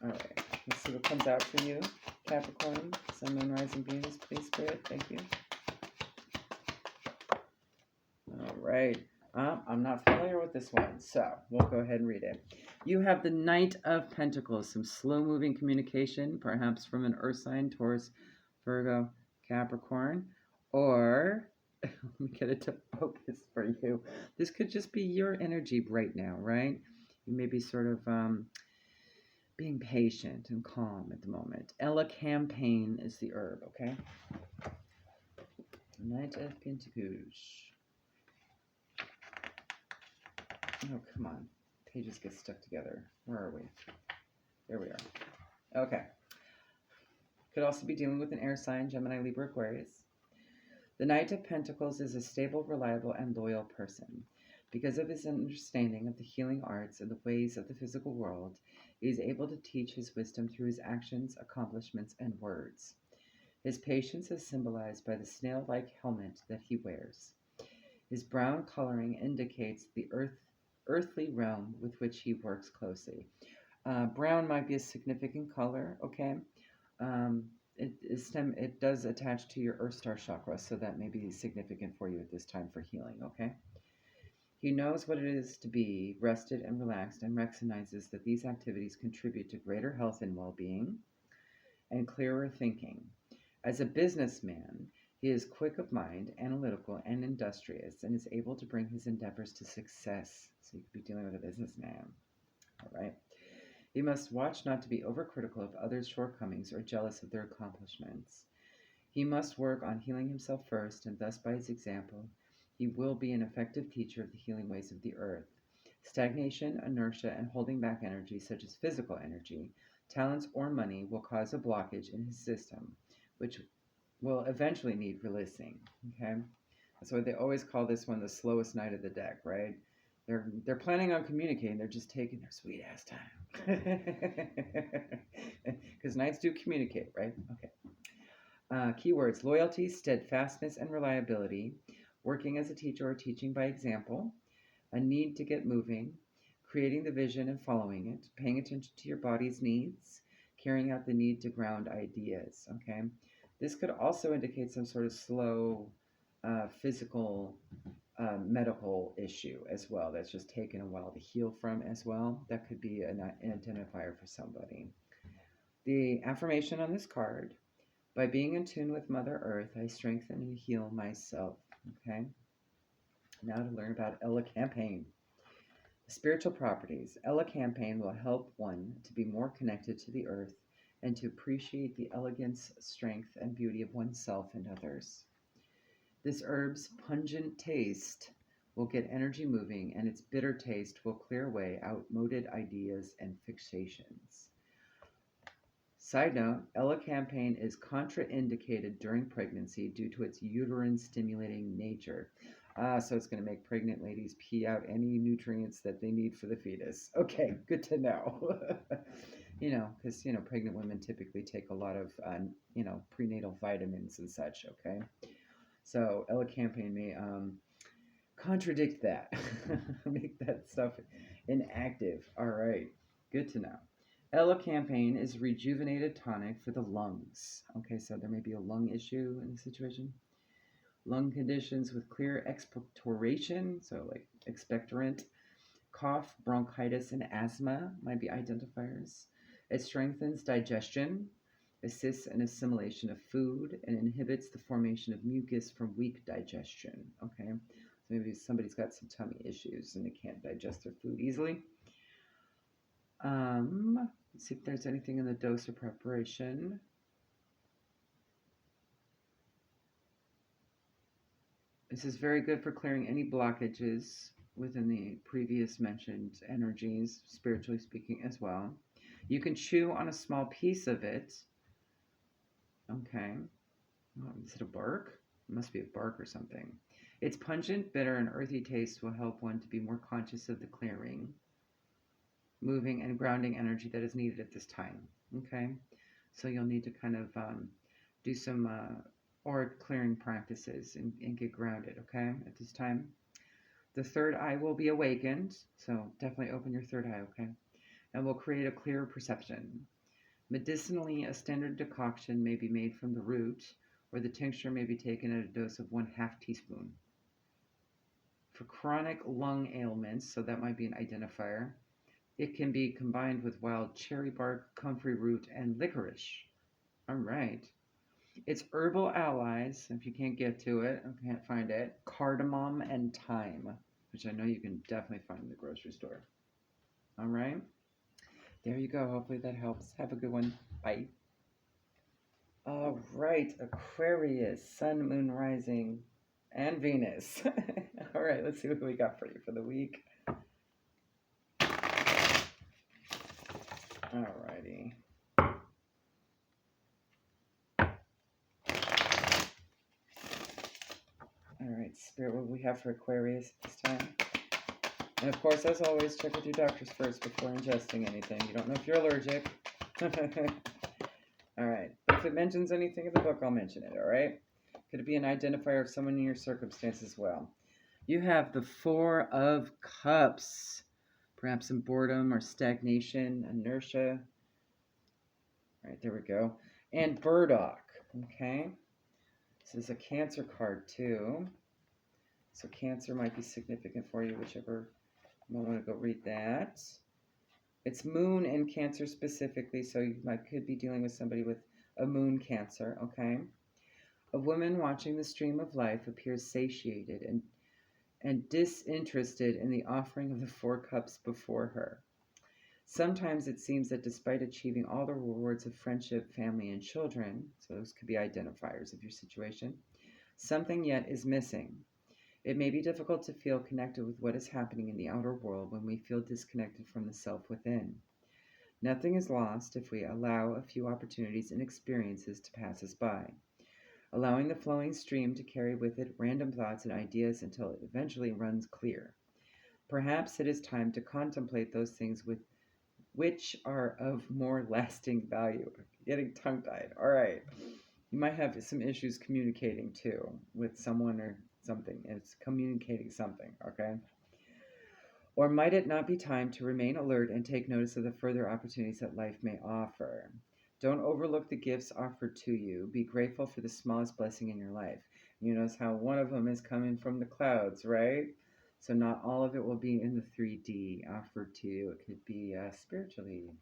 All right, let's see what comes out for you, Capricorn, Sun, Moon, Rising, Venus, please, Spirit. Thank you. All right. I'm not familiar with this one, so we'll go ahead and read it. You have the Knight of Pentacles, some slow-moving communication, perhaps from an Earth sign, Taurus, Virgo, Capricorn, or let me get it to focus for you. This could just be your energy right now, right? You may be sort of being patient and calm at the moment. Campaign is the herb, okay? Knight of Pentacles. Oh, come on. Pages get stuck together. Where are we? There we are. Okay. Could also be dealing with an air sign, Gemini, Libra, Aquarius. The Knight of Pentacles is a stable, reliable, and loyal person. Because of his understanding of the healing arts and the ways of the physical world, he is able to teach his wisdom through his actions, accomplishments, and words. His patience is symbolized by the snail-like helmet that he wears. His brown coloring indicates the earthly realm with which he works closely. Brown might be a significant color, okay? It does attach to your Earth Star chakra, so that may be significant for you at this time for healing, okay? He knows what it is to be rested and relaxed and recognizes that these activities contribute to greater health and well-being and clearer thinking. As a businessman, he is quick of mind, analytical, and industrious, and is able to bring his endeavors to success. So you could be dealing with a businessman. All right. He must watch not to be overcritical of others' shortcomings or jealous of their accomplishments. He must work on healing himself first, and thus by his example, he will be an effective teacher of the healing ways of the earth. Stagnation, inertia, and holding back energy, such as physical energy, talents, or money, will cause a blockage in his system, which will eventually need releasing. Okay, that's why they always call this one the slowest knight of the deck, right? They're planning on communicating. They're just taking their sweet ass time, because knights do communicate, right? Okay. Keywords: loyalty, steadfastness, and reliability. Working as a teacher or teaching by example. A need to get moving. Creating the vision and following it. Paying attention to your body's needs. Carrying out the need to ground ideas. Okay. This could also indicate some sort of slow physical medical issue as well. That's just taken a while to heal from as well. That could be an identifier for somebody. The affirmation on this card: by being in tune with Mother Earth, I strengthen and heal myself. Okay. Now to learn about Campaign. Spiritual properties. Campaign will help one to be more connected to the earth and to appreciate the elegance, strength, and beauty of oneself and others. This herb's pungent taste will get energy moving, and its bitter taste will clear away outmoded ideas and fixations. Side note, Campaign is contraindicated during pregnancy due to its uterine stimulating nature. So it's going to make pregnant ladies pee out any nutrients that they need for the fetus. Okay, good to know. Because, pregnant women typically take a lot of, prenatal vitamins and such, okay? So Campaign may contradict that. Make that stuff inactive. All right. Good to know. Elecampane is rejuvenated tonic for the lungs. Okay, so there may be a lung issue in the situation. Lung conditions with clear expectoration, so like expectorant, cough, bronchitis, and asthma might be identifiers. It strengthens digestion, assists in assimilation of food, and inhibits the formation of mucus from weak digestion. Okay, so maybe somebody's got some tummy issues and they can't digest their food easily. Let's see if there's anything in the dose or preparation. This is very good for clearing any blockages within the previous mentioned energies, spiritually speaking, as well. You can chew on a small piece of it. Okay. Is it a bark? It must be a bark or something. Its pungent, bitter, and earthy taste will help one to be more conscious of the clearing, moving, and grounding energy that is needed at this time. Okay. So you'll need to kind of do some auric clearing practices and get grounded, okay, at this time. The third eye will be awakened, so definitely open your third eye, okay, and will create a clearer perception. Medicinally, a standard decoction may be made from the root, or the tincture may be taken at a dose of 1/2 teaspoon. For chronic lung ailments, so that might be an identifier, it can be combined with wild cherry bark, comfrey root, and licorice. All right. It's herbal allies, if you can't get to it, or can't find it, cardamom and thyme, which I know you can definitely find in the grocery store. All right. There you go. Hopefully that helps. Have a good one. Bye. All right. Aquarius, Sun, Moon, Rising, and Venus. All right. Let's see what we got for you for the week. All righty. All right, Spirit, what do we have for Aquarius this time? And of course, as always, check with your doctors first before ingesting anything. You don't know if you're allergic. All right. If it mentions anything in the book, I'll mention it, all right? Could it be an identifier of someone in your circumstance as well? You have the Four of Cups. Perhaps some boredom or stagnation, inertia. All right, there we go. And Burdock, okay? This is a Cancer card, too. So Cancer might be significant for you, whichever you might want to go read that. It's Moon and Cancer specifically, so you could be dealing with somebody with a Moon Cancer, okay? A woman watching the stream of life appears satiated and disinterested in the offering of the Four Cups before her. Sometimes it seems that despite achieving all the rewards of friendship, family, and children, so those could be identifiers of your situation, something yet is missing. It may be difficult to feel connected with what is happening in the outer world when we feel disconnected from the self within. Nothing is lost if we allow a few opportunities and experiences to pass us by, allowing the flowing stream to carry with it random thoughts and ideas until it eventually runs clear. Perhaps it is time to contemplate those things which are of more lasting value. Getting tongue-tied. All right. You might have some issues communicating too with someone or something. It's communicating something, okay? Or might it not be time to remain alert and take notice of the further opportunities that life may offer? Don't overlook the gifts offered to you. Be grateful for the smallest blessing in your life. You notice how one of them is coming from the clouds, right? So not all of it will be in the 3D offered to you. It could be spiritually,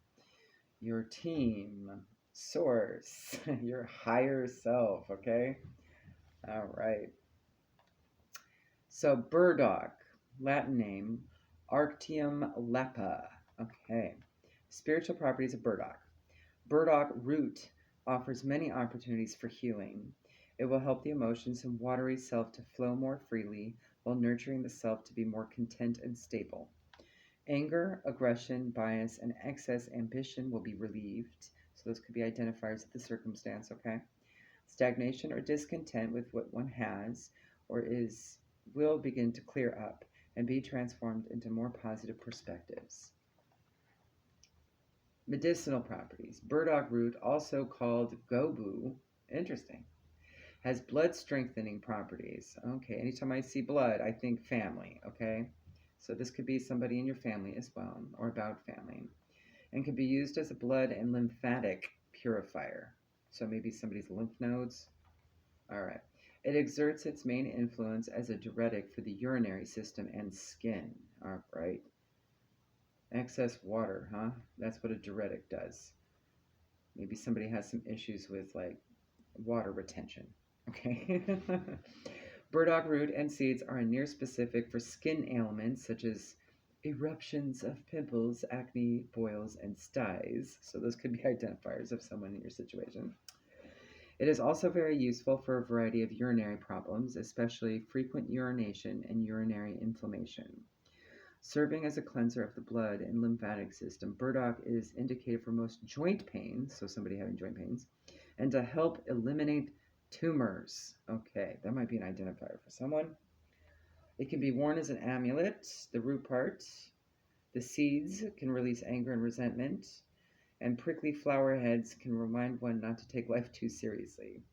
your team, source, your higher self, okay? All right. So burdock, Latin name, Arctium lepa. Okay. Spiritual properties of burdock. Burdock root offers many opportunities for healing. It will help the emotions and watery self to flow more freely while nurturing the self to be more content and stable. Anger, aggression, bias, and excess ambition will be relieved. So those could be identifiers of the circumstance, okay? Stagnation or discontent with what one has or is will begin to clear up and be transformed into more positive perspectives. Medicinal properties. Burdock root, also called gobu, interesting, Has blood strengthening properties. Okay, anytime I see blood, I think family, okay? So this could be somebody in your family as well, or about family. And can be used as a blood and lymphatic purifier. So maybe somebody's lymph nodes. All right. It exerts its main influence as a diuretic for the urinary system and skin. All right. Excess water, huh? That's what a diuretic does. Maybe somebody has some issues with like water retention. Okay. Burdock root and seeds are near specific for skin ailments such as eruptions of pimples, acne, boils, and styes. So those could be identifiers of someone in your situation. It is also very useful for a variety of urinary problems, especially frequent urination and urinary inflammation. Serving as a cleanser of the blood and lymphatic system, burdock is indicated for most joint pains, so somebody having joint pains, and to help eliminate tumors. Okay, that might be an identifier for someone. It can be worn as an amulet, the root part. The seeds can release anger and resentment, and prickly flower heads can remind one not to take life too seriously.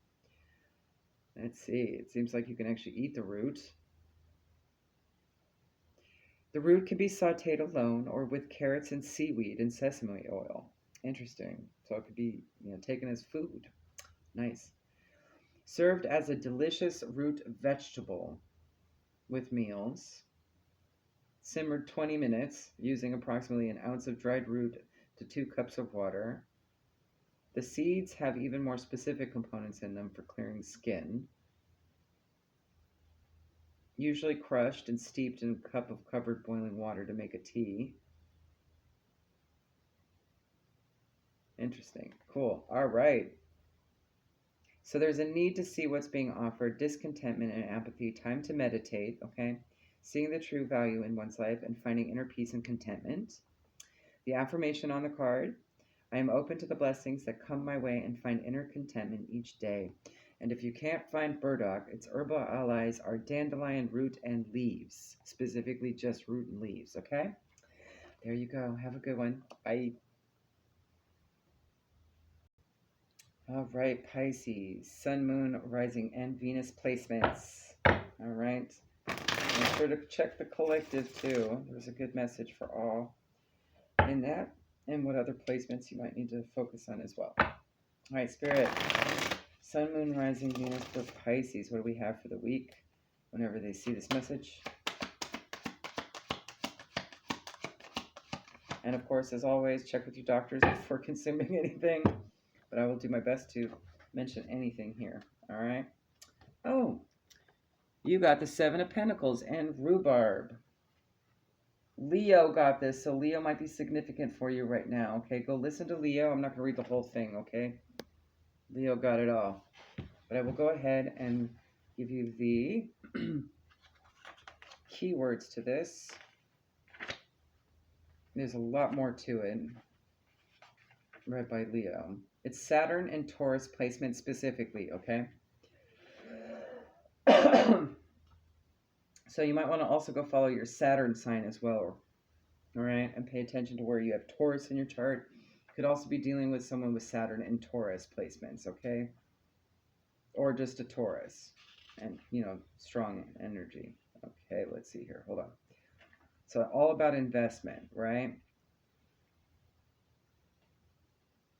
Let's see, it seems like you can actually eat the root. The root can be sauteed alone or with carrots and seaweed and sesame oil. Interesting. So it could be, taken as food. Nice. Served as a delicious root vegetable with meals. Simmered 20 minutes using approximately an ounce of dried root to 2 cups of water. The seeds have even more specific components in them for clearing skin. Usually crushed and steeped in a cup of covered boiling water to make a tea. Interesting. Cool. All right. So there's a need to see what's being offered, discontentment and apathy, time to meditate, okay? Seeing the true value in one's life and finding inner peace and contentment. The affirmation on the card, I am open to the blessings that come my way and find inner contentment each day. And if you can't find burdock, its herbal allies are dandelion root and leaves, specifically just root and leaves, okay? There you go. Have a good one. Bye. All right, Pisces, Sun, Moon, Rising, and Venus placements. All right. Make sure to check the collective too. There's a good message for all in that, and what other placements you might need to focus on as well. All right, Spirit, Sun, Moon, Rising, Venus for Pisces. What do we have for the week whenever they see this message? And of course, as always, check with your doctors before consuming anything. But I will do my best to mention anything here. All right. Oh, you got the Seven of Pentacles and rhubarb. Leo got this, so Leo might be significant for you right now. Okay, go listen to Leo. I'm not going to read the whole thing, okay? Leo got it all. But I will go ahead and give you the keywords to this. There's a lot more to it. Read by Leo. It's Saturn and Taurus placement specifically, okay? So you might want to also go follow your Saturn sign as well, all right? And pay attention to where you have Taurus in your chart. Could also be dealing with someone with Saturn and Taurus placements, okay? Or just a Taurus and, strong energy. Okay, let's see here. Hold on. So all about investment, right?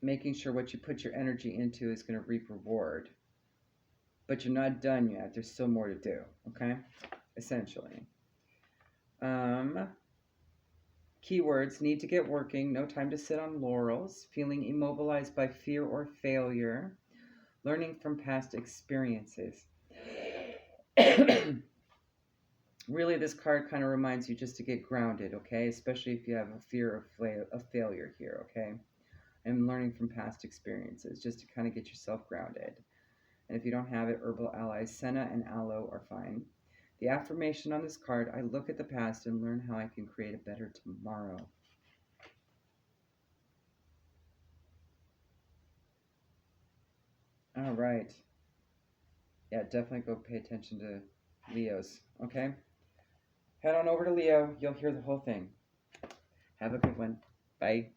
Making sure what you put your energy into is going to reap reward. But you're not done yet. There's still more to do, okay? Essentially. Keywords, need to get working, no time to sit on laurels, feeling immobilized by fear or failure, learning from past experiences. Really, this card kind of reminds you just to get grounded, okay? Especially if you have a fear of failure here, okay? And learning from past experiences, just to kind of get yourself grounded. And if you don't have it, herbal allies, senna and aloe are fine. The affirmation on this card, I look at the past and learn how I can create a better tomorrow. All right. Yeah, definitely go pay attention to Leos, okay? Head on over to Leo. You'll hear the whole thing. Have a good one. Bye.